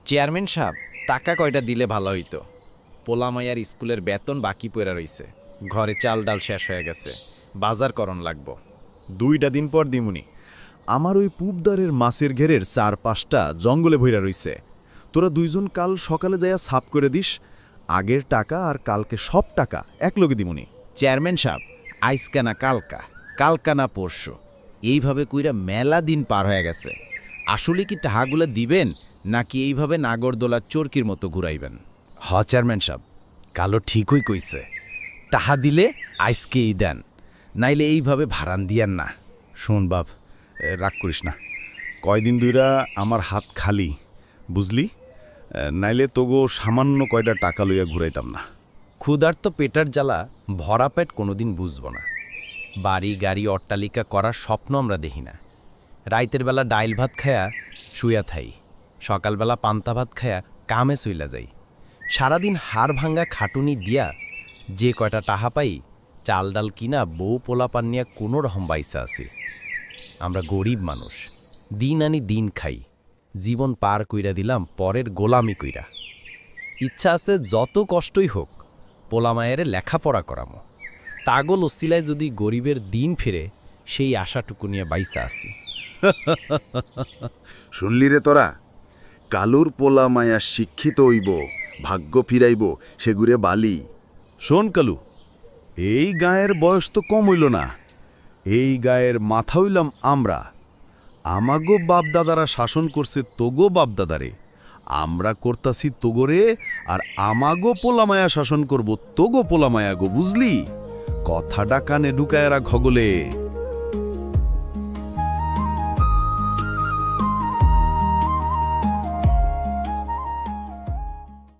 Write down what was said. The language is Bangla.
চেয়ারম্যান সাহেব, টাকা কয়টা দিলে ভালো হইতো। পোলামাইয়ার স্কুলের বেতন বাকি পড়া রইছে, ঘরে চাল ডাল শেষ হয়ে গেছে, বাজার করণ লাগবো। 2টা দিন পর দিমুনি। আমার ওই পূবদারের মাছের ঘেরের 4-5টা জঙ্গলে ভইরা রইছে। তোরা 2জন কাল সকালে যাইয়া সাফ করে দিস। আগের টাকা আর কালকে সব টাকা একলগে দিমুনি। চেয়ারম্যান সাহেব, আইসকা না কালকা, কালকা না পরশু, এইভাবে কইরা মেলা দিন পার হয়ে গেছে। আসলে কি টাহাগুলো দিবেন, নাকি এইভাবে নাগরদোলার চরকির মতো ঘুরাইবেন? চেয়ারম্যান সাহেব, কালো ঠিকই কইছে। টাহা দিলে আইসকেই দেন, নাইলে এইভাবে ভাড়ান দিয়ান না। শোন বাপ, রাগ করিস না। কয়দিন দুইরা আমার হাত খালি, বুঝলি? নাইলে তোগো সামান্য কয়টা টাকা লইয়া ঘুরাইতাম না। ক্ষুধার্ত পেটার জ্বালা ভরা পেট কোনোদিন বুঝব না। বাড়ি গাড়ি অট্টালিকা করার স্বপ্ন আমরা দেখি না। রাইতের বেলা ডাইল ভাত খায়া শুয়া থাই, সকালবেলা পান্তা ভাত খায়া কামে চইলা যাই। সারাদিন হাড় ভাঙ্গা খাটুনি দিয়া যে কয়টা টাহা পাই, চাল ডাল কিনা বউ পোলাপান নিয়া কোনো রকম বাইসা আছি। আমরা গরিব মানুষ, দিন আনি দিন খাই, জীবন পার কইরা দিলাম পরের গোলামি কইরা। ইচ্ছা আছে যত কষ্টই হোক পোলামায়ের লেখাপড়া করামো, তাগল ওসিলায় যদি গরিবের দিন ফিরে সেই আশাটুকু নিয়ে বাইসা আছি। শুনলি রে তোরা? কালুর পোলা মায়া শিক্ষিত হইব, ভাগ্য ফিরাইব, সেগুরে বালি। শোন কালু, এই গায়ের বয়স তো কম হইল না। এই গায়ের মাথা হইলাম আমরা। আমাগো বাপদাদারা শাসন করছে তোগো বাপদাদারে, আমরা করতাছি তোগরে, আর আমাগো পোলামায়া শাসন করব তোগো পোলামায়া গো, বুঝলি? কথাটা কানে ঢুকায় রাখ ঘগলে।